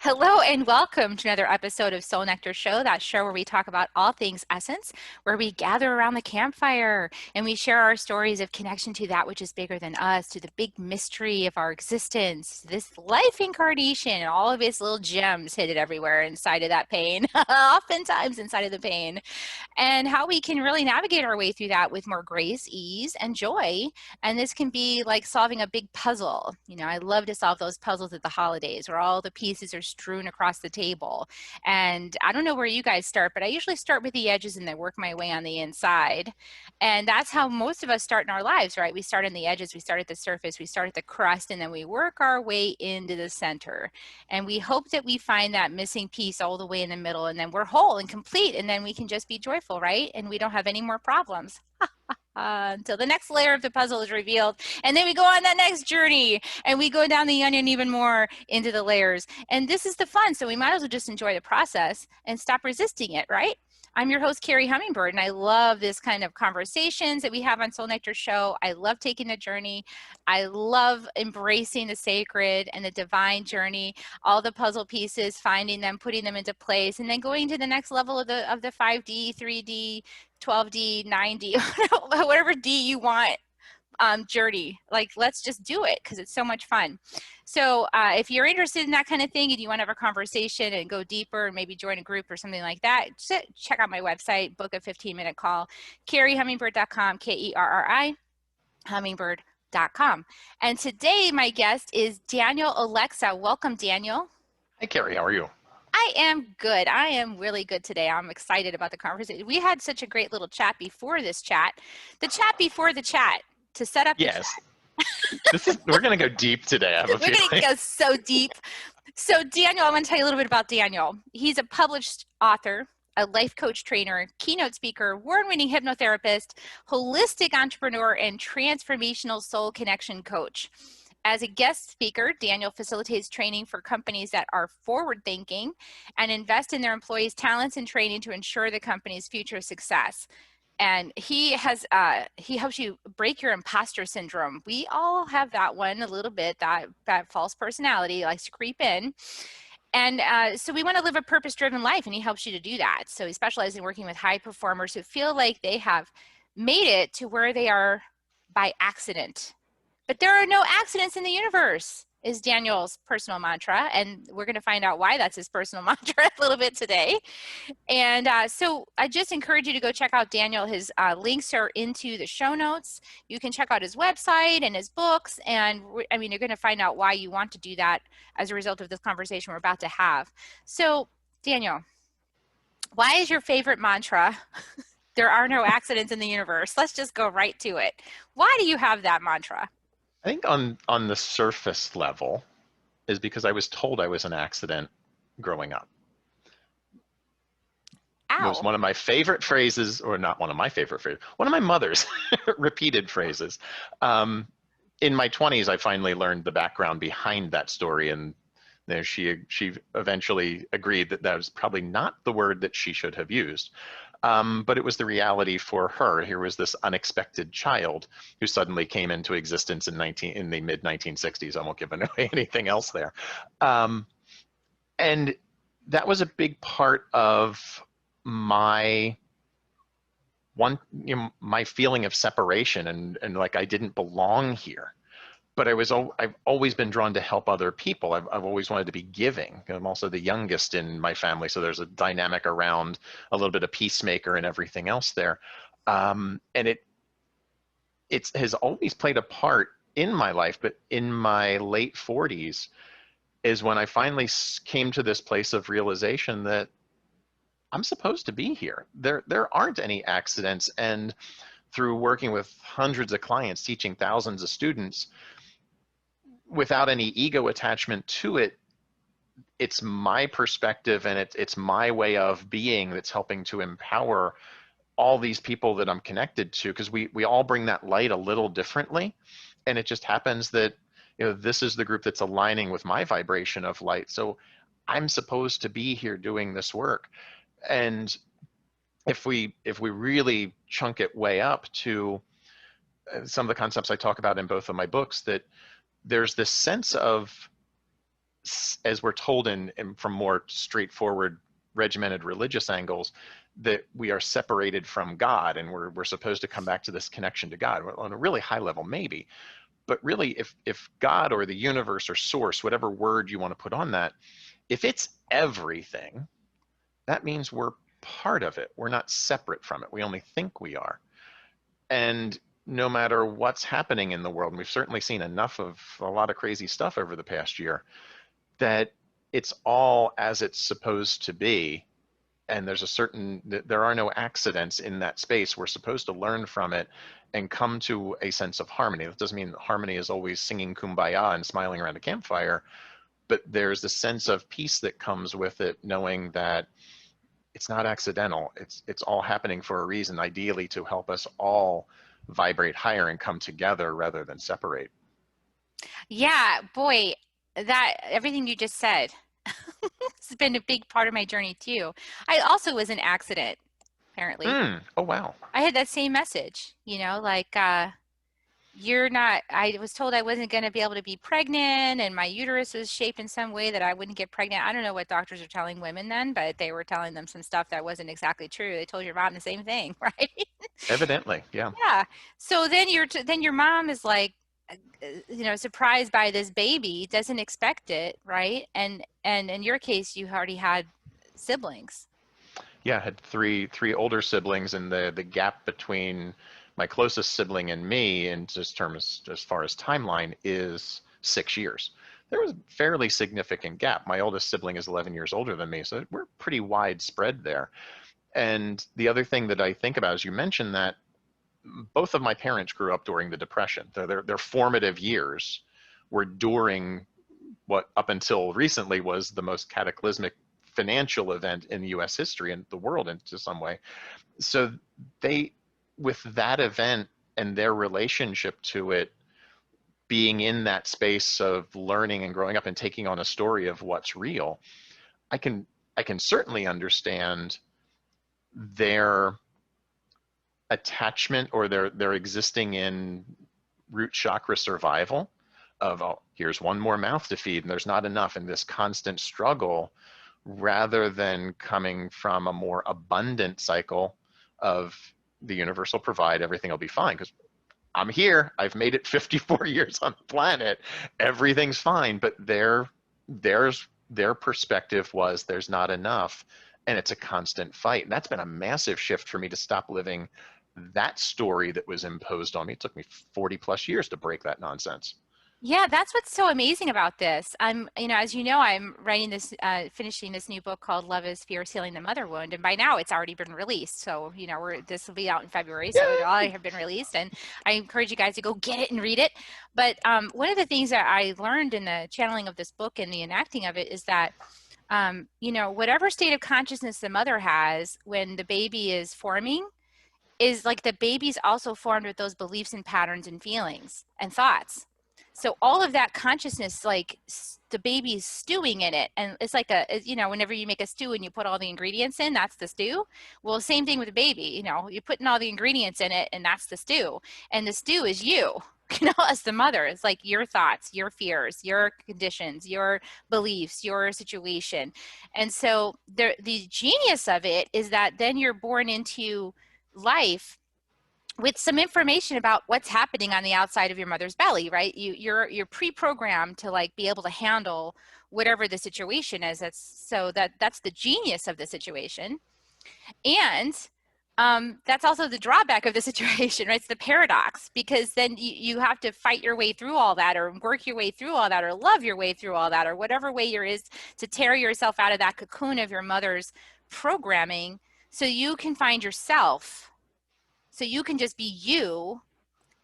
Hello and welcome to another episode of Soul Nectar Show, that show where we talk about all things essence, where we gather around the campfire and we share our stories of connection to that which is bigger than us, to the big mystery of our existence, this life incarnation, and all of its little gems hidden everywhere inside of that pain, oftentimes inside of the pain, and how we can really navigate our way through that with more grace, ease, and joy. And this can be like solving a big puzzle. I love to solve those puzzles at the holidays where all the pieces are strewn across the table. And I don't know where you guys start, but I usually start with the edges and then work my way on the inside. And that's how most of us start in our lives, right? We start on the edges, we start at the surface, we start at the crust, and then we work our way into the center. And we hope that we find that missing piece all the way in the middle, and then we're whole and complete, and then we can just be joyful, right? And we don't have any more problems. Until the next layer of the puzzle is revealed. And then we go on that next journey and we go down the onion even more into the layers. And this is the fun. So we might as well just enjoy the process and stop resisting it, right? I'm your host, Carrie Hummingbird, and I love this kind of conversations that we have on Soul Nectar Show. I love taking the journey. I love embracing the sacred and the divine journey, all the puzzle pieces, finding them, putting them into place, and then going to the next level of the 5D, 3D, 12D, 9D, whatever D you want journey. Like, let's just do it because it's so much fun. So if you're interested in that kind of thing and you want to have a conversation and go deeper and maybe join a group or something like that, just check out my website, book a 15-minute call, carriehummingbird.com, Kerri, hummingbird.com. And today my guest is Daniel Olexa. Welcome, Daniel. Hi, Carrie. How are you? I am good. I am really good today. I'm excited about the conversation. We had such a great little chat before this chat. The chat before the chat to set up Yes. We're going to go deep today, I have a feeling. We're going to go so deep. So Daniel, I want to tell you a little bit about Daniel. He's a published author, a life coach trainer, keynote speaker, award-winning hypnotherapist, holistic entrepreneur, and transformational soul connection coach. As a guest speaker, Daniel facilitates training for companies that are forward-thinking and invest in their employees' talents and training to ensure the company's future success. And he helps you break your imposter syndrome. We all have that one a little bit, that false personality likes to creep in. And so we want to live a purpose-driven life, and he helps you to do that. So he specializes in working with high performers who feel like they have made it to where they are by accident. But there are no accidents in the universe, is Daniel's personal mantra. And we're going to find out why that's his personal mantra a little bit today. And so I just encourage you to go check out Daniel. His links are into the show notes. You can check out his website and his books. And I mean, you're going to find out why you want to do that as a result of this conversation we're about to have. So Daniel, why is your favorite mantra, there are no accidents in the universe? Let's just go right to it. Why do you have that mantra? I think on the surface level is because I was told I was an accident growing up. Ow. It was one of my favorite phrases, or not one of my favorite phrases, one of my mother's repeated phrases. In my 20s, I finally learned the background behind that story, and she eventually agreed that that was probably not the word that she should have used. But it was the reality for her. Here was this unexpected child who suddenly came into existence in the mid 1960s. I won't give away anything else there. And that was a big part of my my feeling of separation and like I didn't belong here. But I've always been drawn to help other people. I've always wanted to be giving. I'm also the youngest in my family, so there's a dynamic around a little bit of peacemaker and everything else there. And it has always played a part in my life, but in my late 40s is when I finally came to this place of realization that I'm supposed to be here. There aren't any accidents. And through working with hundreds of clients, teaching thousands of students, without any ego attachment to it, it's my perspective and it's my way of being that's helping to empower all these people that I'm connected to, because we all bring that light a little differently. And it just happens that this is the group that's aligning with my vibration of light. So I'm supposed to be here doing this work. And if we really chunk it way up to some of the concepts I talk about in both of my books, that there's this sense of as we're told in from more straightforward regimented religious angles, that we are separated from God and we're supposed to come back to this connection to God. Well, on a really high level, maybe, but really, if God or the universe or source, whatever word you want to put on that, if it's everything, that means we're part of it. We're not separate from it. We only think we are. And no matter what's happening in the world, and we've certainly seen enough of a lot of crazy stuff over the past year, that it's all as it's supposed to be. And there are no accidents in that space. We're supposed to learn from it and come to a sense of harmony. That doesn't mean harmony is always singing kumbaya and smiling around a campfire, but there's a sense of peace that comes with it, knowing that it's not accidental. It's all happening for a reason, ideally to help us all vibrate higher and come together rather than separate. Yeah, boy, that everything you just said has been a big part of my journey too. I also was an accident, apparently. Oh, wow. I had that same message, like you're not, I was told I wasn't going to be able to be pregnant and my uterus was shaped in some way that I wouldn't get pregnant. I don't know what doctors are telling women then, but they were telling them some stuff that wasn't exactly true. They told your mom the same thing, right? Evidently, yeah. Yeah. So then then your mom is like, surprised by this baby, doesn't expect it, right? And in your case, you already had siblings. Yeah, I had three older siblings, and the gap between my closest sibling and me, in just terms as far as timeline, is 6 years. There was a fairly significant gap. My oldest sibling is 11 years older than me, so we're pretty widespread there. And the other thing that I think about is you mentioned that both of my parents grew up during the Depression. Their formative years were during what up until recently was the most cataclysmic financial event in US history and the world in to some way. So they, with that event and their relationship to it, being in that space of learning and growing up and taking on a story of what's real, I can I can certainly understand their attachment or their existing in root chakra survival of, oh, here's one more mouth to feed and there's not enough, and this constant struggle, rather than coming from a more abundant cycle of the universe will provide, everything will be fine because I'm here, I've made it 54 years on the planet, everything's fine. But their perspective was there's not enough, and it's a constant fight. And that's been a massive shift for me to stop living that story that was imposed on me. It took me 40 plus years to break that nonsense. Yeah, that's what's so amazing about this. As you know, I'm writing finishing this new book called Love is Fierce, Healing the Mother Wound. And by now it's already been released. So, this will be out in February. So it all Yay! have been released. And I encourage you guys to go get it and read it. But one of the things that I learned in the channeling of this book and the enacting of it is that, whatever state of consciousness the mother has when the baby is forming, is like the baby's also formed with those beliefs and patterns and feelings and thoughts. So all of that consciousness, like the baby's stewing in it. And it's like whenever you make a stew and you put all the ingredients in, that's the stew. Well, same thing with the baby, you're putting all the ingredients in it and that's the stew. And the stew is you, as the mother. It's like your thoughts, your fears, your conditions, your beliefs, your situation. And so the genius of it is that then you're born into life with some information about what's happening on the outside of your mother's belly, right? You're pre-programmed to like be able to handle whatever the situation is. That's the genius of the situation. And that's also the drawback of the situation, right? It's the paradox, because then you have to fight your way through all that, or work your way through all that, or love your way through all that, or whatever way there is to tear yourself out of that cocoon of your mother's programming so you can find yourself. So you can just be you,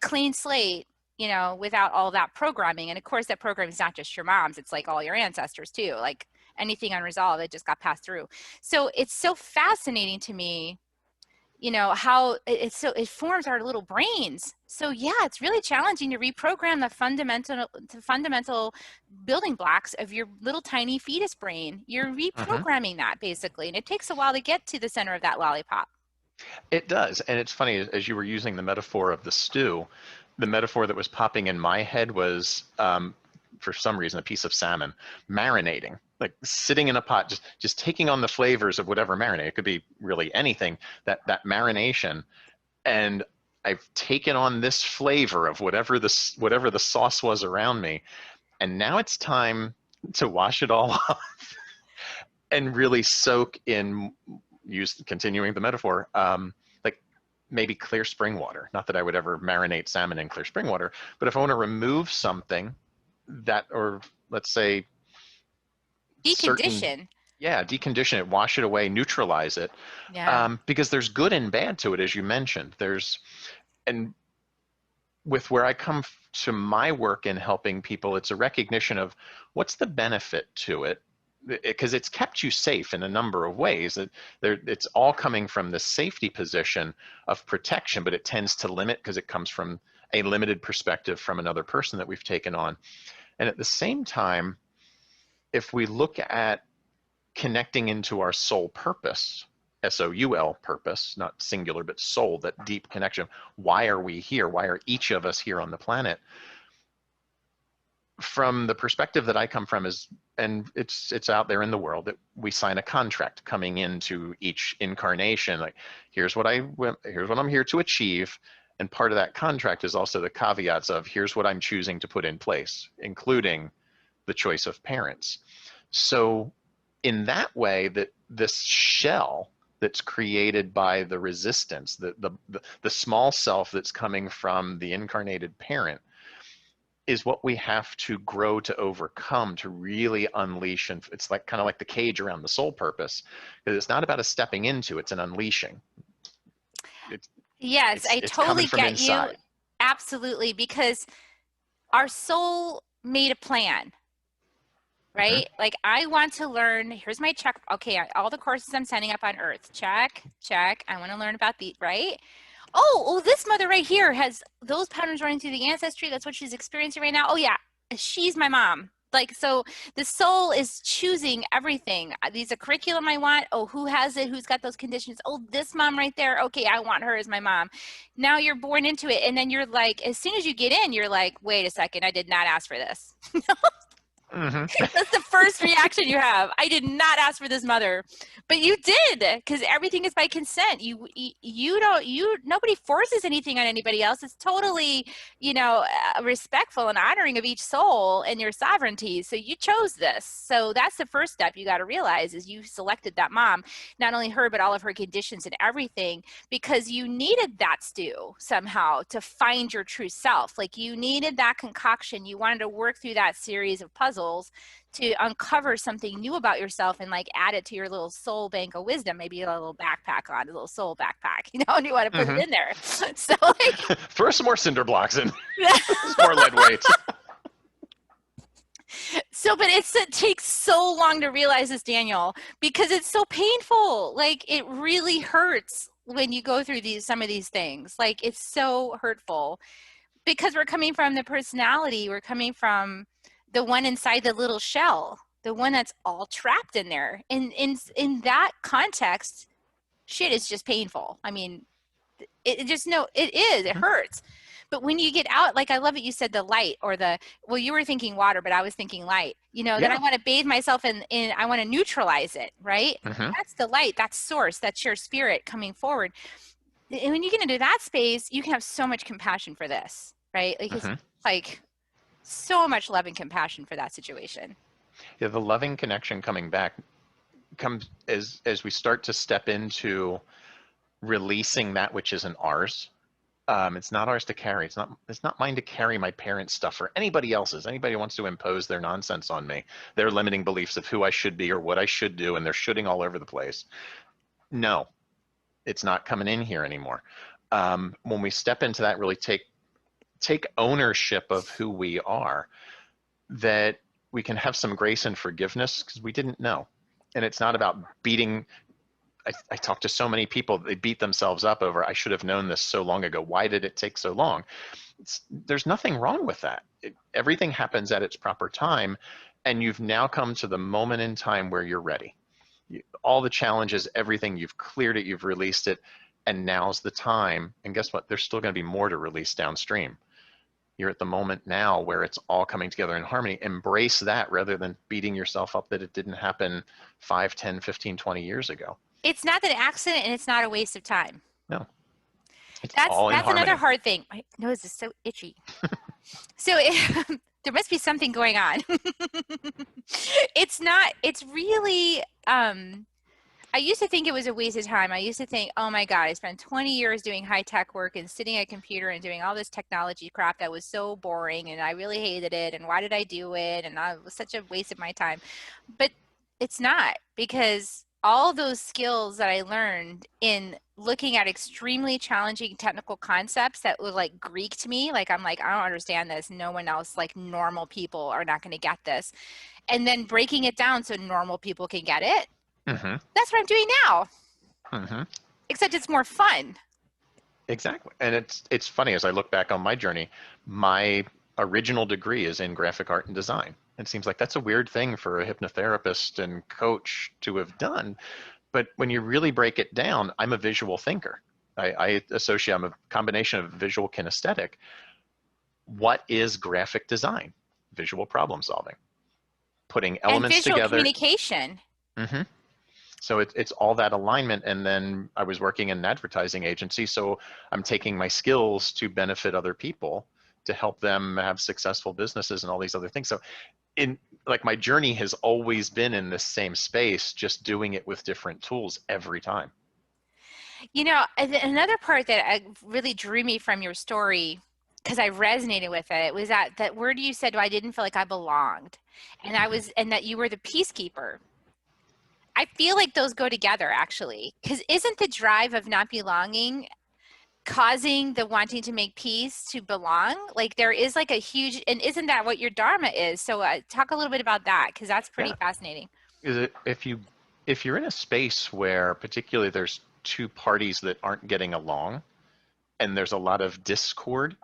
clean slate, without all that programming. And of course, that programming is not just your mom's, it's like all your ancestors too, like anything unresolved that just got passed through. So it's so fascinating to me, how it forms our little brains. So yeah, it's really challenging to reprogram the fundamental building blocks of your little tiny fetus brain. You're Hmm. reprogramming that basically, and it takes a while to get to the center of that lollipop. It does. And it's funny, as you were using the metaphor of the stew, the metaphor that was popping in my head was for some reason, a piece of salmon, marinating, like sitting in a pot, just taking on the flavors of whatever marinade. It could be really anything, that marination. And I've taken on this flavor of whatever the sauce was around me. And now it's time to wash it all off and really soak in, continuing the metaphor, like maybe clear spring water. Not that I would ever marinate salmon in clear spring water, but if I want to remove something that, or let's say certain, Decondition. yeah, decondition it, wash it away, neutralize it, Yeah. because there's good and bad to it, as you mentioned. And with where I come to my work in helping people, it's a recognition of what's the benefit to it, because it's kept you safe in a number of ways. It's all coming from the safety position of protection, but it tends to limit because it comes from a limited perspective from another person that we've taken on. And at the same time, if we look at connecting into our soul purpose, SOUL purpose, not singular, but soul, that deep connection. Why are we here? Why are each of us here on the planet? From the perspective that I come from is, and it's out there in the world, that we sign a contract coming into each incarnation. Like, here's what I'm here to achieve. And part of that contract is also the caveats of here's what I'm choosing to put in place, including the choice of parents. So in that way, that this shell that's created by the resistance, the small self that's coming from the incarnated parent, is what we have to grow to overcome, to really unleash. And it's like kind of like the cage around the soul purpose, because it's not about a stepping into, it's an unleashing. It's Yes, it's I it's coming totally from get you. inside. Absolutely, because our soul made a plan, Hmm. right? Like, I want to learn, here's my check. Okay, all the courses I'm signing up on Earth. Check, check. I want to learn about the, right? Oh, this mother right here has those patterns running through the ancestry. That's what she's experiencing right now. Oh yeah, she's my mom. Like, so the soul is choosing everything. These a curriculum I want. Oh, who has it? Who's got those conditions? Oh, this mom right there. Okay, I want her as my mom. Now you're born into it. And then you're like, as soon as you get in, you're like, wait a second, I did not ask for this. Hmm. That's the first reaction you have. I did not ask for this mother, but you did, because everything is by consent. Nobody forces anything on anybody else. It's totally, respectful and honoring of each soul and your sovereignty. So you chose this. So that's the first step you got to realize, is you selected that mom, not only her, but all of her conditions and everything, because you needed that stew somehow to find your true self. Like, you needed that concoction. You wanted to work through that series of puzzles to uncover something new about yourself and like add it to your little soul bank of wisdom. Maybe a little backpack on, a little soul backpack, and you want to put it Hmm. in there. So like, Throw some more cinder blocks in. Some more lead weights. but it takes so long to realize this, Daniel, because it's so painful. Like, it really hurts when you go through some of these things. Like, it's so hurtful, because we're coming from the personality, we're coming from the one inside the little shell, the one that's all trapped in there. And in that context, shit is just painful. I mean, it just, no, it Mhm. hurts. But when you get out, like, I love it, you said the light, or well, you were thinking water, but I was thinking light. Then I Yeah. want to bathe myself in I want to neutralize it, right? Hmm. That's the light, that's source, that's your spirit coming forward. And when you get into that space, you can have so much compassion for this, right? Like, it's Hmm. like so much love and compassion for that situation. Yeah, the loving connection coming back comes as we start to step into releasing that which isn't ours. It's not ours to carry. It's not mine to carry my parents' stuff or anybody else's. Anybody wants to impose their nonsense on me, their limiting beliefs of who I should be or what I should do, and they're shooting all over the place. No, it's not coming in here anymore. When we step into that, really take ownership of who we are, that we can have some grace and forgiveness because we didn't know. And it's not about beating. I talk to so many people, they beat themselves up over, I should have known this so long ago. Why did it take so long? There's nothing wrong with that. Everything happens at its proper time. And you've now come to the moment in time where you're ready. All the challenges, everything, you've cleared it, you've released it. And now's the time. And guess what? There's still going to be more to release downstream. You're at the moment now where it's all coming together in harmony. Embrace that rather than beating yourself up that it didn't happen 5, 10, 15, 20 years ago. It's not an accident and it's not a waste of time. No, it's That's all in that's another harmony. hard thing. My nose is so itchy. So there must be something going on. It's not, it's really, I used to think it was a waste of time. I used to think, oh my God, I spent 20 years doing high tech work and sitting at a computer and doing all this technology crap that was so boring and I really hated it. And why did I do it? And it was such a waste of my time. But it's not, because all those skills that I learned in looking at extremely challenging technical concepts that were like Greek to me, like I'm like, I don't understand this. No one else, like normal people are not going to get this. And then breaking it down so normal people can get it. Mm-hmm. That's what I'm doing now, Mm-hmm. except it's more fun. Exactly. And it's funny as I look back on my journey, my original degree is in graphic art and design. It seems like that's a weird thing for a hypnotherapist and coach to have done. But when you really break it down, I'm a visual thinker. I associate, I'm a combination of visual kinesthetic. What is graphic design? Visual problem solving, putting And elements visual together. communication. Mm-hmm. So it's all that alignment. And then I was working in an advertising agency. So I'm taking my skills to benefit other people to help them have successful businesses and all these other things. So in like my journey has always been in this same space, just doing it with different tools every time. You know, another part that really drew me from your story, because I resonated with it, was that word you said, I didn't feel like I belonged. And I Mm-hmm. was, and that you were the peacekeeper. I feel like those go together actually, because isn't the drive of not belonging causing the wanting to make peace to belong? Like there is like a huge, and isn't that what your dharma is? So talk a little bit about that, because that's pretty Yeah. fascinating. Is it if you're in a space where particularly there's two parties that aren't getting along and there's a lot of discord,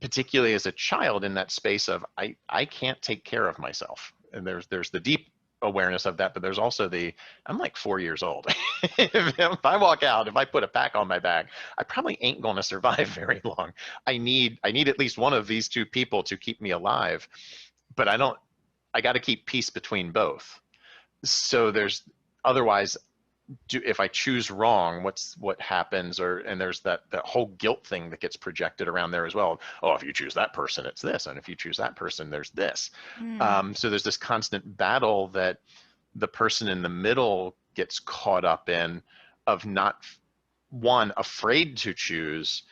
particularly as a child in that space of I can't take care of myself. And there's the deep awareness of that, but there's also the I'm like 4 years old. If I walk out, if I put a pack on my back, I probably ain't going to survive very long. I need at least one of these two people to keep me alive, but I got to keep peace between both. So there's otherwise if I choose wrong, what happens? Or and there's that whole guilt thing that gets projected around there as well. Oh, if you choose that person, it's this, and if you choose that person, there's this. Mm. So there's this constant battle that the person in the middle gets caught up in, of not one afraid to choose,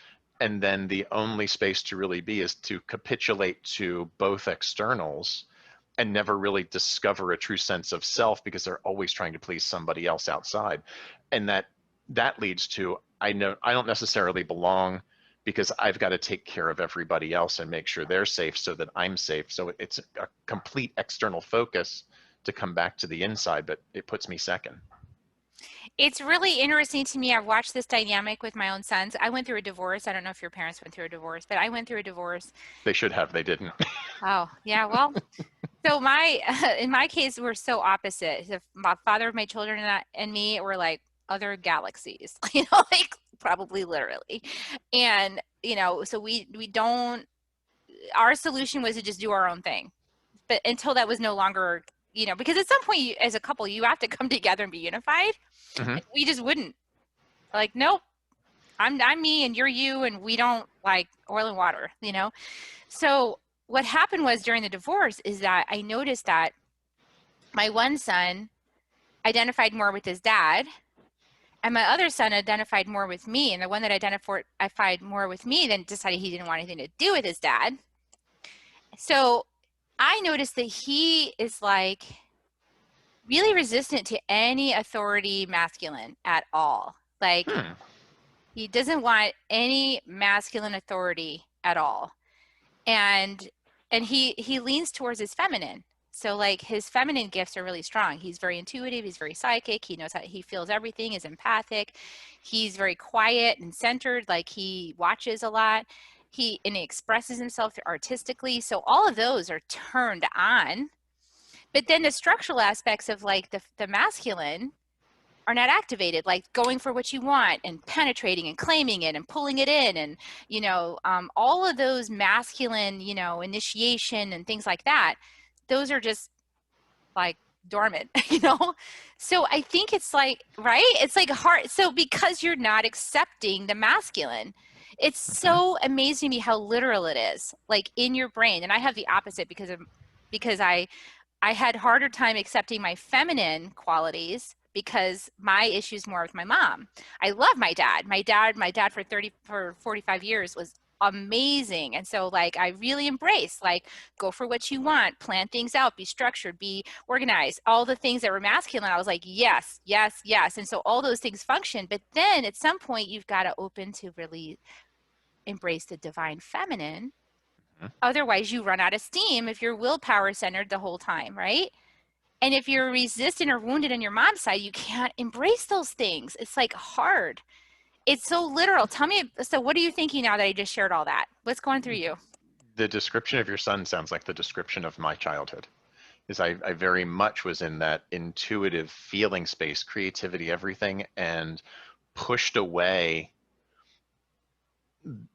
and then the only space to really be is to capitulate to both externals and never really discover a true sense of self because they're always trying to please somebody else outside. And that leads to I know I don't necessarily belong because I've got to take care of everybody else and make sure they're safe so that I'm safe. So it's a complete external focus to come back to the inside, but it puts me second. It's really interesting to me. I've watched this dynamic with my own sons. I went through a divorce. I don't know if your parents went through a divorce, but I went through a divorce. They should have, they didn't. Oh, yeah. Well, so my in my case, we're so opposite. My father of my children and me were like other galaxies, like probably literally. And, so we don't, our solution was to just do our own thing. But until that was no longer, because at some point as a couple, you have to come together and be unified. Hmm. We just wouldn't. Like, nope, I'm me and you're you, and we don't like oil and water. So what happened was during the divorce is that I noticed that my one son identified more with his dad, and my other son identified more with me. And the one that identified more with me then decided he didn't want anything to do with his dad. So I noticed that he is like really resistant to any authority masculine at all. Like Hmm. he doesn't want any masculine authority at all. And he leans towards his feminine. So like his feminine gifts are really strong. He's very intuitive, he's very psychic, he knows how he feels everything, is empathic. He's very quiet and centered, like he watches a lot. He expresses himself artistically. So all of those are turned on. But then the structural aspects of like the masculine are not activated, like going for what you want and penetrating and claiming it and pulling it in, and all of those masculine, initiation and things like that, those are just like dormant. So I think it's like, right, it's like hard. So because you're not accepting the masculine, it's Mm-hmm. so amazing to me how literal it is, like in your brain. And I have the opposite because I had harder time accepting my feminine qualities because my issues more with my mom. I love my dad. My dad for 45 years was amazing. And so like I really embrace like go for what you want, plan things out, be structured, be organized, all the things that were masculine. I was like, yes, yes, yes. And so all those things function. But then at some point you've got to open to really embrace the divine feminine. Otherwise you run out of steam if you're willpower centered the whole time, right? And if you're resistant or wounded on your mom's side, you can't embrace those things. It's like hard. It's so literal. Tell me, so what are you thinking now that I just shared all that? What's going through you? The description of your son sounds like the description of my childhood. Is I very much was in that intuitive feeling space, creativity, everything, and pushed away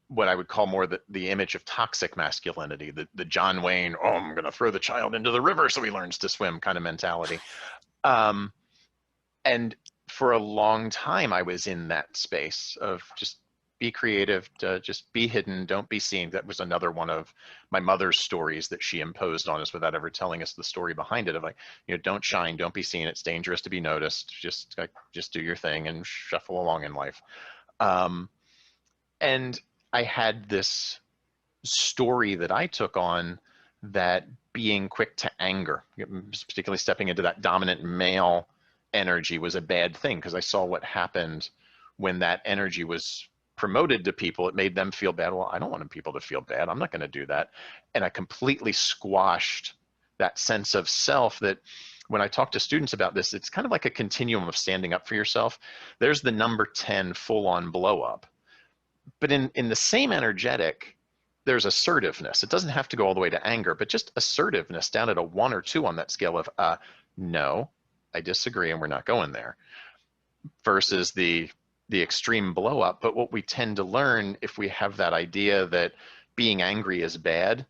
what I would call more the image of toxic masculinity, the John Wayne, oh, I'm going to throw the child into the river so he learns to swim kind of mentality. Um, and for a long time, I was in that space of just be creative, just be hidden, don't be seen. That was another one of my mother's stories that she imposed on us without ever telling us the story behind it of like, don't shine, don't be seen. It's dangerous to be noticed. Just do your thing and shuffle along in life. Um, and I had this story that I took on that being quick to anger, particularly stepping into that dominant male energy, was a bad thing because I saw what happened when that energy was promoted to people. It made them feel bad. Well, I don't want people to feel bad. I'm not going to do that. And I completely squashed that sense of self that when I talk to students about this, it's kind of like a continuum of standing up for yourself. There's the number 10 full on blow up. But in the same energetic, there's assertiveness. It doesn't have to go all the way to anger, but just assertiveness down at a 1 or 2 on that scale of no, I disagree and we're not going there, versus the extreme blow up. But what we tend to learn if we have that idea that being angry is bad,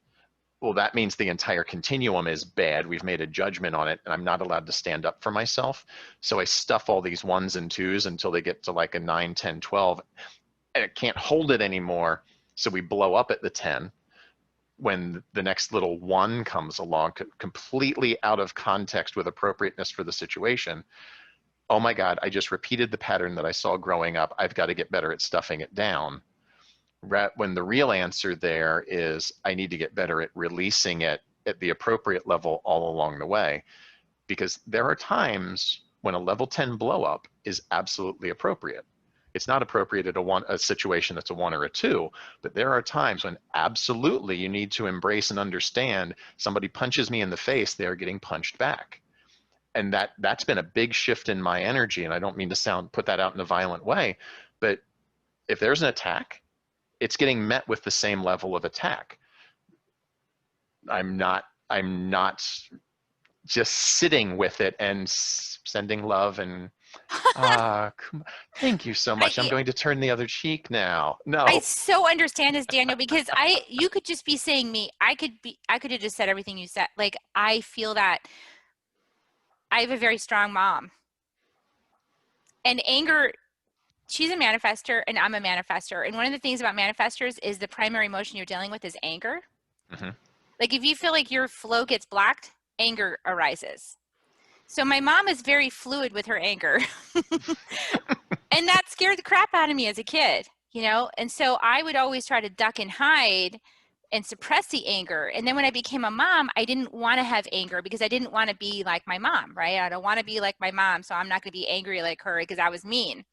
well, that means the entire continuum is bad. We've made a judgment on it and I'm not allowed to stand up for myself. So I stuff all these 1s and 2s until they get to like a 9, 10, 12, and it can't hold it anymore. So we blow up at the 10 when the next little 1 comes along, completely out of context with appropriateness for the situation. Oh my God, I just repeated the pattern that I saw growing up. I've got to get better at stuffing it down. When the real answer there is I need to get better at releasing it at the appropriate level all along the way. Because there are times when a level 10 blow up is absolutely appropriate. It's not appropriate at a situation that's a 1 or a 2, but there are times when absolutely you need to embrace and understand somebody punches me in the face, they're getting punched back. And that's been a big shift in my energy. And I don't mean to put that out in a violent way, but if there's an attack, it's getting met with the same level of attack. I'm not just sitting with it and sending love and thank you so much. I'm I going to turn the other cheek now. I No. so understand this, Daniel, because you could just be saying me. I could have just said everything you said. Like I feel that I have a very strong mom. And anger, she's a manifester and I'm a manifester. And one of the things about manifestors is the primary emotion you're dealing with is anger. Mm-hmm. Like if you feel like your flow gets blocked, anger arises. So my mom is very fluid with her anger. And that scared the crap out of me as a kid, And so I would always try to duck and hide and suppress the anger. And then when I became a mom, I didn't want to have anger because I didn't want to be like my mom, right? I don't want to be like my mom, so I'm not going to be angry like her because I was mean.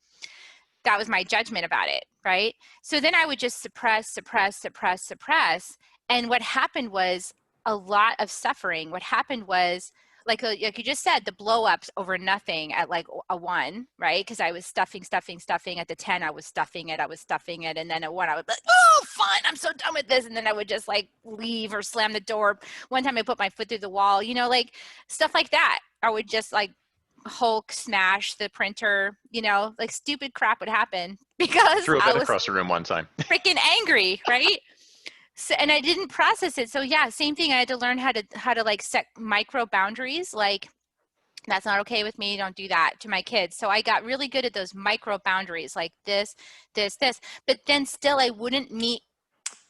That was my judgment about it, right? So then I would just suppress, suppress, suppress, suppress. And what happened was a lot of suffering. What happened was, like you just said, the blow ups over nothing at like a 1, right? Because I was stuffing. At the 10, I was stuffing it. And then at 1, I would be like, oh, fun. I'm so done with this. And then I would just like leave or slam the door. One time I put my foot through the wall, like stuff like that. I would just like Hulk smash the printer, like stupid crap would happen because Threw a I bed was across the room one time. freaking angry, right? So, and I didn't process it. So yeah, same thing. I had to learn how to like set micro boundaries. Like, that's not okay with me. Don't do that to my kids. So I got really good at those micro boundaries, like this. But then still, I wouldn't meet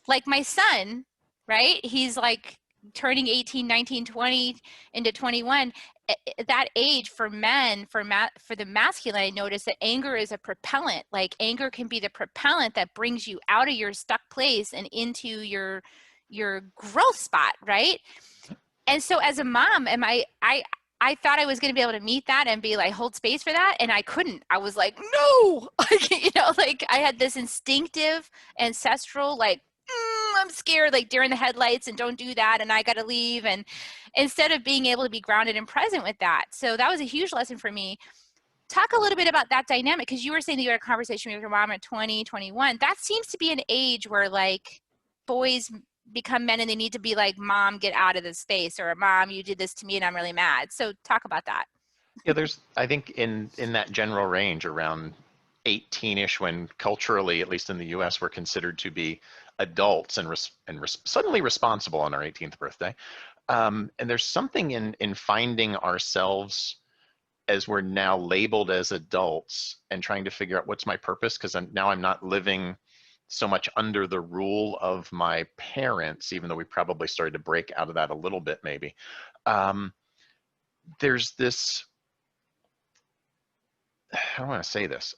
like my son, right? He's like turning 18, 19, 20 into 21. At that age for men, for the masculine, I noticed that anger is a propellant. Like anger can be the propellant that brings you out of your stuck place and into your growth spot, right? And so as a mom, I thought I was going to be able to meet that and be like, hold space for that. And I couldn't. I was like, no, like I had this instinctive, ancestral, like, I'm scared, like deer in the headlights and don't do that. And I got to leave. And instead of being able to be grounded and present with that. So that was a huge lesson for me. Talk a little bit about that dynamic, because you were saying that you had a conversation with your mom at 20, 21. That seems to be an age where like boys become men and they need to be like, mom, get out of this space, or mom, you did this to me and I'm really mad. So talk about that. Yeah, there's, I think in that general range around 18ish, when culturally, at least in the US, we're considered to be adults and suddenly responsible on our 18th birthday. And there's something in finding ourselves as we're now labeled as adults and trying to figure out what's my purpose, because now I'm not living so much under the rule of my parents, even though we probably started to break out of that a little bit maybe. There's this, how do I want to say this?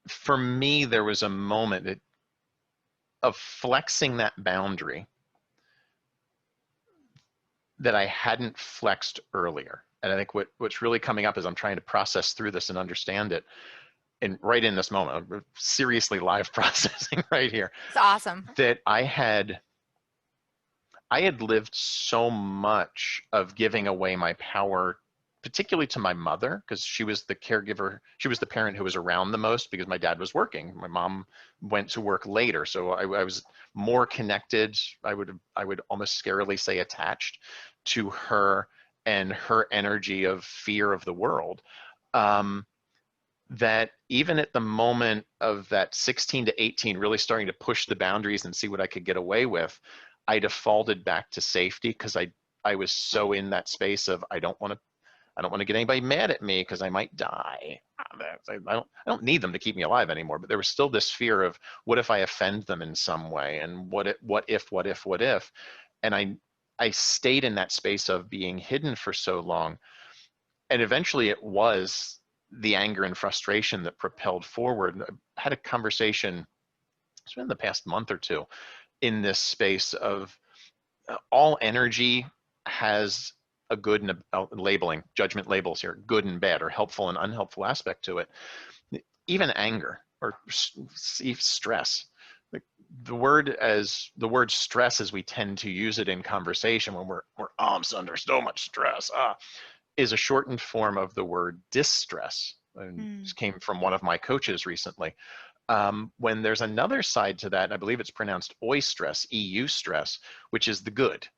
For me, there was a moment of flexing that boundary that I hadn't flexed earlier. And I think what's really coming up is I'm trying to process through this and understand it. And right in this moment, I'm seriously live processing right here, It's awesome. that I had lived so much of giving away my power, particularly to my mother, because she was the caregiver. She was the parent who was around the most because my dad was working. My mom went to work later. So I was more connected. I would almost scarily say attached to her and her energy of fear of the world. That even at the moment of that 16 to 18, really starting to push the boundaries and see what I could get away with, I defaulted back to safety because I was so in that space of I don't want to get anybody mad at me because I might die. I don't need them to keep me alive anymore. But there was still this fear of what if I offend them in some way, and what if, and I stayed in that space of being hidden for so long, and eventually it was the anger and frustration that propelled forward. I had a conversation, it's been the past month or two, in this space of all energy has a good and labeling, judgment labels here, good and bad, or helpful and unhelpful aspect to it. Even anger or stress. The word stress, as we tend to use it in conversation when we're oh, I'm under so much stress, is a shortened form of the word distress. And this came from one of my coaches recently. When there's another side to that, I believe it's pronounced eustress, EU stress, which is the good,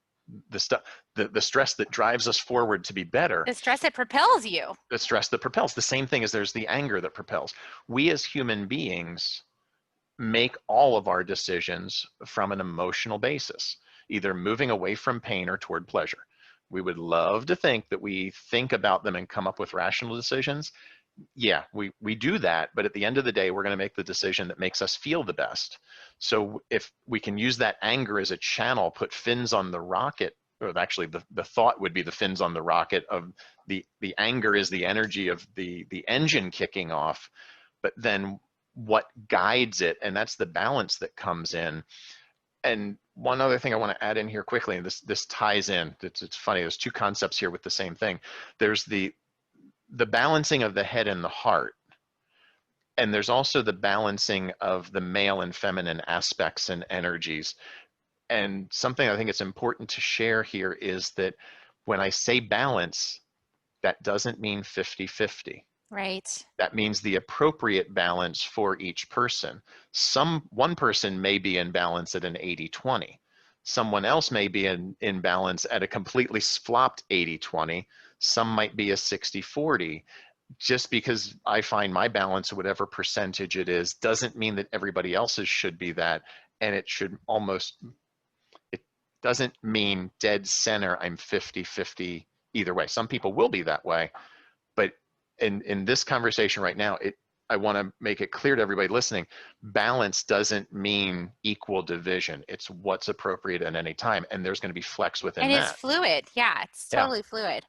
the stuff, the stress that drives us forward to be better. The stress that propels you. The stress that propels. The same thing as there's the anger that propels. We as human beings make all of our decisions from an emotional basis, either moving away from pain or toward pleasure. We would love to think that we think about them and come up with rational decisions. Yeah, we do that, but at the end of the day, we're going to make the decision that makes us feel the best. So if we can use that anger as a channel, put fins on the rocket, or actually the thought would be the fins on the rocket of the anger is the energy of the engine kicking off, but then what guides it, and that's the balance that comes in. And one other thing I want to add in here quickly, and this ties in, it's funny, there's two concepts here with the same thing. There's the balancing of the head and the heart, and there's also the balancing of the male and feminine aspects and energies. And something I think it's important to share here is that when I say balance, that doesn't mean 50-50. Right. That means the appropriate balance for each person. One person may be in balance at an 80-20. Someone else may be in balance at a completely flopped 80-20. Some might be a 60-40. Just because I find my balance, whatever percentage it is, doesn't mean that everybody else's should be that. And it should almost, it doesn't mean dead center, I'm 50-50 either way. Some people will be that way. But in this conversation right now, I want to make it clear to everybody listening, balance doesn't mean equal division. It's what's appropriate at any time. And there's going to be flex within And it's that. fluid. Yeah, it's Yeah. totally fluid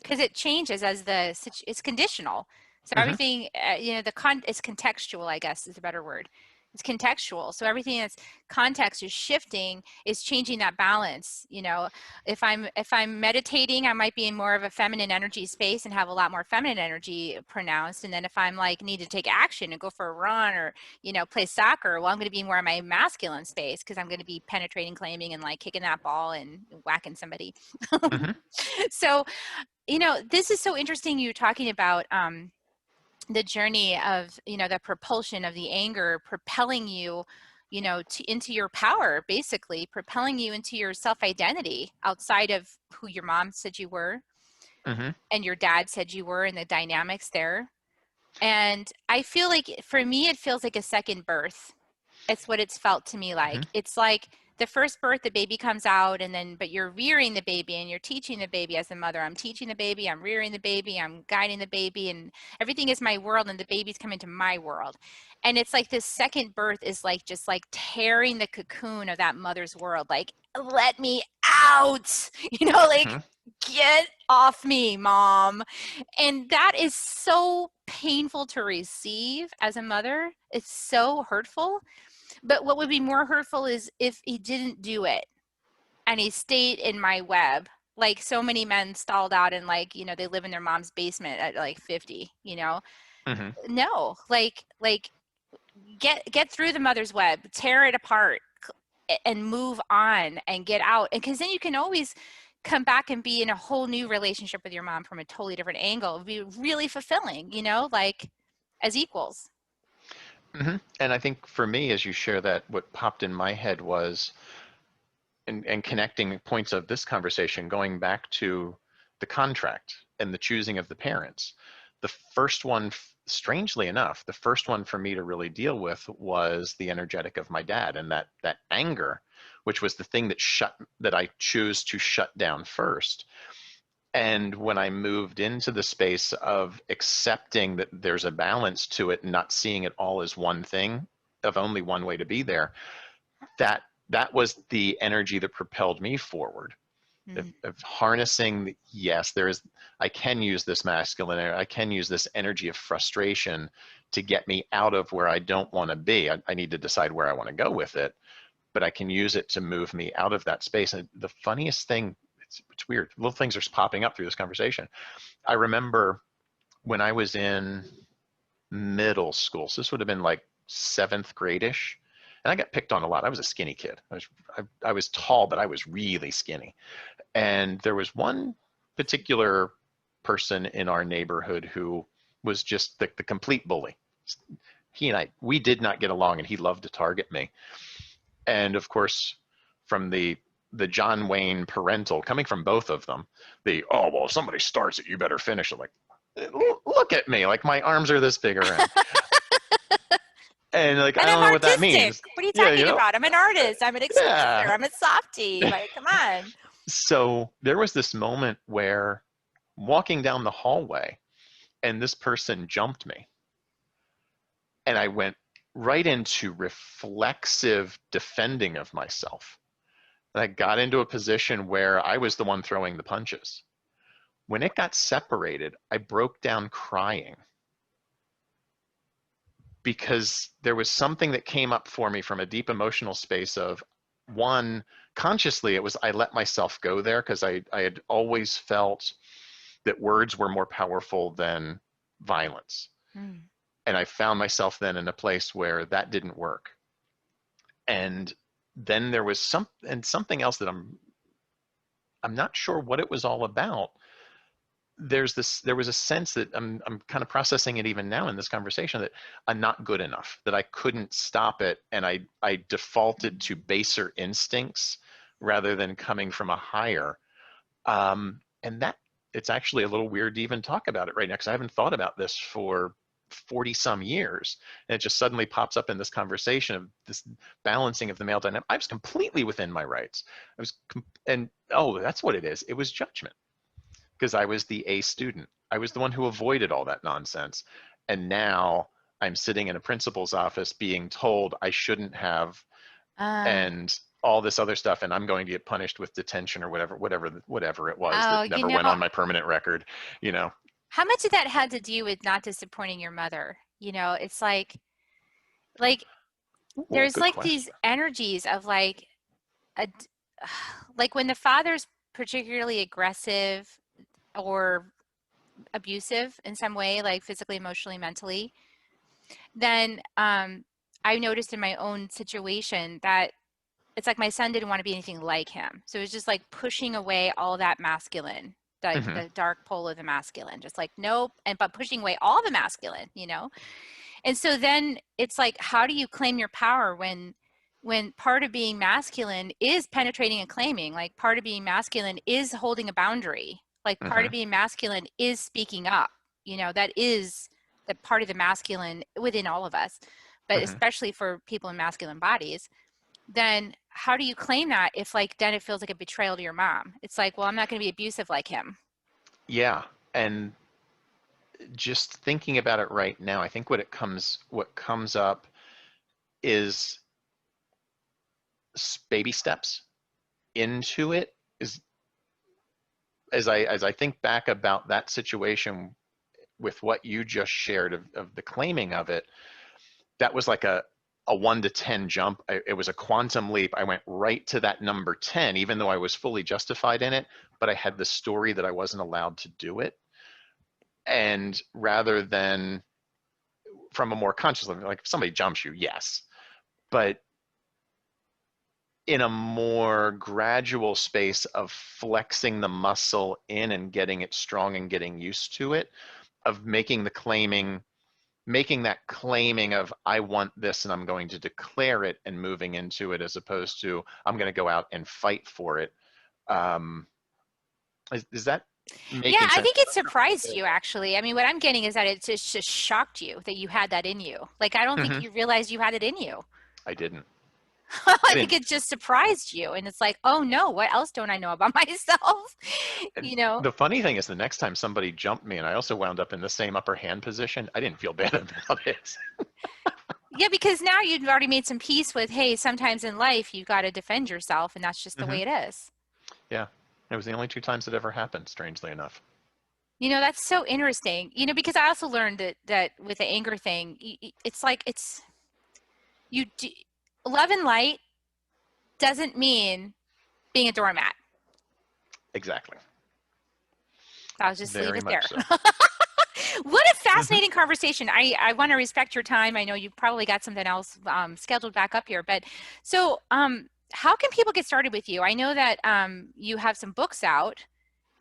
because it changes as it's conditional. So Mm-hmm. everything, it's contextual, I guess is a better word. It's contextual. So everything that's context is shifting, is changing that balance. If I'm meditating, I might be in more of a feminine energy space and have a lot more feminine energy pronounced. And then if I'm like need to take action and go for a run or play soccer, well, I'm going to be more in my masculine space because I'm going to be penetrating, claiming, and like kicking that ball and whacking somebody. Mm-hmm. So, this is so interesting. You talking about the journey of, the propulsion of the anger propelling you, into your power, basically propelling you into your self-identity outside of who your mom said you were Mm-hmm. and your dad said you were and the dynamics there. And I feel like for me, it feels like a second birth. It's what it's felt to me Mm-hmm. like. It's like the first birth, the baby comes out, and then, but you're rearing the baby and you're teaching the baby as a mother. I'm teaching the baby, I'm rearing the baby, I'm guiding the baby, and everything is my world, and the baby's coming to my world. And it's like this second birth is like just like tearing the cocoon of that mother's world. Like, let me out, like, Mm-hmm. get off me, mom. And that is so painful to receive as a mother. It's so hurtful. But what would be more hurtful is if he didn't do it and he stayed in my web. Like so many men stalled out and like, they live in their mom's basement at like 50. Mm-hmm. No, like get through the mother's web, tear it apart and move on and get out. And because then you can always come back and be in a whole new relationship with your mom from a totally different angle. It'd be really fulfilling, like as equals. Mm-hmm. And I think for me, as you share that, what popped in my head was, and connecting points of this conversation, going back to the contract and the choosing of the parents. The first one, strangely enough, the first one for me to really deal with was the energetic of my dad, and that anger, which was the thing that I chose to shut down first. And when I moved into the space of accepting that there's a balance to it and not seeing it all as one thing, of only one way to be there, that that was the energy that propelled me forward, Mm. of harnessing, yes, there is, I can use this masculine energy, I can use this energy of frustration to get me out of where I don't want to be. I need to decide where I want to go with it, but I can use it to move me out of that space. And the funniest thing, it's weird, little things are popping up through this conversation. I remember when I was in middle school, so this would have been like seventh grade-ish, and I got picked on a lot. I was a skinny kid. I was tall, but I was really skinny. And there was one particular person in our neighborhood who was just the complete bully. He and we did not get along, and he loved to target me. And of course, from the John Wayne parental, coming from both of them, oh, well, if somebody starts it, you better finish it. Like, look at me, like my arms are this big around. And like, I And I'm don't know what that artistic. means. What are you Yeah, talking about? I'm an artist. I'm an expresser. yeah. I'm a softie. Like, come on. So there was this moment where walking down the hallway and this person jumped me, and I went right into reflexive defending of myself. And I got into a position where I was the one throwing the punches. When it got separated, I broke down crying because there was something that came up for me from a deep emotional space of, one, consciously, it was I let myself go there because I had always felt that words were more powerful than violence. Mm. And I found myself then in a place where that didn't work. And then there was something else that I'm not sure what it was all about. There was a sense that I'm kind of processing it even now in this conversation, that I'm not good enough, that I couldn't stop it, and I defaulted to baser instincts rather than coming from a higher. And that it's actually a little weird to even talk about it right now because I haven't thought about this for 40 some years. And it just suddenly pops up in this conversation of this balancing of the male dynamic. I was completely within my rights. And oh, that's what it is. It was judgment because I was the A student. I was the one who avoided all that nonsense. And now I'm sitting in a principal's office being told I shouldn't have, Uh, and all this other stuff, and I'm going to get punished with detention or whatever it was oh, that never went on my permanent record, you know. how much of that had to do with not disappointing your mother? It's like Ooh, there's good like question. these energies of like a like when the father's particularly aggressive or abusive in some way, like physically, emotionally, mentally, then I noticed in my own situation that it's like my son didn't want to be anything like him. So it was just like pushing away all that masculine, like Hmm. the dark pole of the masculine, just like nope, and but pushing away all the masculine. And so then it's like, how do you claim your power when part of being masculine is penetrating and claiming, like part of being masculine is holding a boundary, like part Hmm. of being masculine is speaking up, that is the part of the masculine within all of us, but Hmm. especially for people in masculine bodies. Then how do you claim that if like then it feels like a betrayal to your mom? It's like, well, I'm not going to be abusive like him. Yeah, and just thinking about it right now, I think what comes up is baby steps into it. Is as I think back about that situation with what you just shared of the claiming of it, that was like a 1 to 10 jump. It was a quantum leap. I went right to that number 10, even though I was fully justified in it, but I had the story that I wasn't allowed to do it. And rather than from a more conscious level, like if somebody jumps you, yes, but in a more gradual space of flexing the muscle in and getting it strong and getting used to it, of making that claiming of I want this and I'm going to declare it and moving into it as opposed to I'm going to go out and fight for it. Um, is that Yeah, making I sense? think it surprised you actually. I mean, what I'm getting is that it just shocked you that you had that in you. Like, I don't think Hmm. you realized you had it in you. I didn't. I I think didn't. it just surprised you. And it's like, oh no, what else don't I know about myself? And You know? the funny thing is, the next time somebody jumped me and I also wound up in the same upper hand position, I didn't feel bad about it. Yeah, because now you've already made some peace with, hey, sometimes in life you got to defend yourself, and that's just the Hmm. way it is. Yeah. It was the only 2 times it ever happened, strangely enough. That's so interesting. Because I also learned that with the anger thing, it's like you do, love and light doesn't mean being a doormat. Exactly. I'll just leave Very it much there. so. What a Hmm. fascinating conversation. I want to respect your time. I know you probably got something else scheduled back up here, but so how can people get started with you? I know that you have some books out,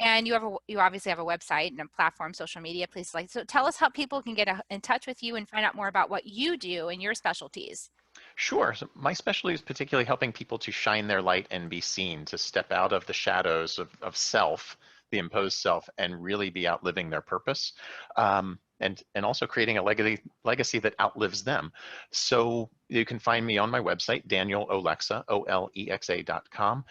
and you obviously have a website and a platform, social media, places like so. Tell us how people can get in touch with you and find out more about what you do and your specialties. Sure. So my specialty is particularly helping people to shine their light and be seen, to step out of the shadows of self, the imposed self, and really be out living their purpose, and also creating a legacy that outlives them. So you can find me on my website, Daniel Olexa, Olexa.com.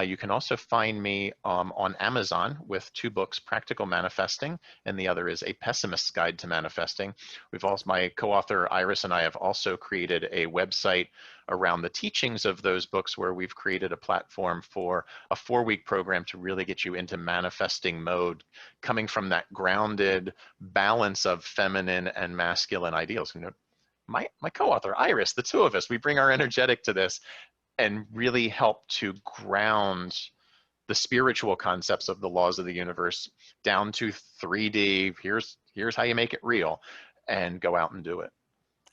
You can also find me on Amazon with 2 books, Practical Manifesting, and the other is A Pessimist's Guide to Manifesting. My co-author Iris and I have also created a website around the teachings of those books where we've created a platform for a 4-week program to really get you into manifesting mode, coming from that grounded balance of feminine and masculine ideals. My co-author Iris, the two of us, we bring our energetic to this and really help to ground the spiritual concepts of the laws of the universe down to 3D. Here's how you make it real, and go out and do it.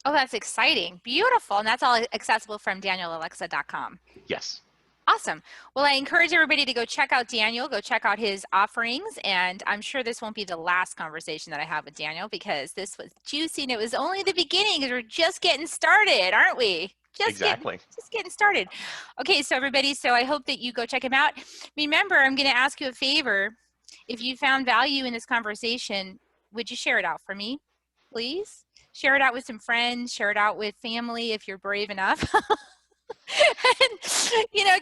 Oh, that's exciting. Beautiful. And that's all accessible from danielalexa.com. Yes. Awesome. Well, I encourage everybody to go check out Daniel, go check out his offerings. And I'm sure this won't be the last conversation that I have with Daniel because this was juicy and it was only the beginning because we're just getting started, aren't we? Exactly. just getting started. Okay, so everybody, so I hope that you go check him out. Remember, I'm going to ask you a favor. If you found value in this conversation, would you share it out for me, please? Share it out with some friends, share it out with family if you're brave enough. And,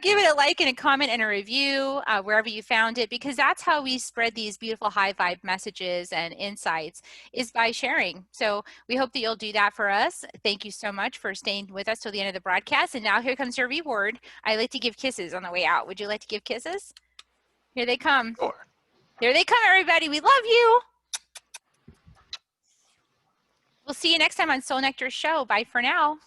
give it a like and a comment and a review wherever you found it, because that's how we spread these beautiful high vibe messages and insights, is by sharing. So we hope that you'll do that for us. Thank you so much for staying with us till the end of the broadcast. And now here comes your reward. I like to give kisses on the way out. Would you like to give kisses? Here they come. Sure. Here they come, everybody. We love you. We'll see you next time on Soul Nectar Show. Bye for now.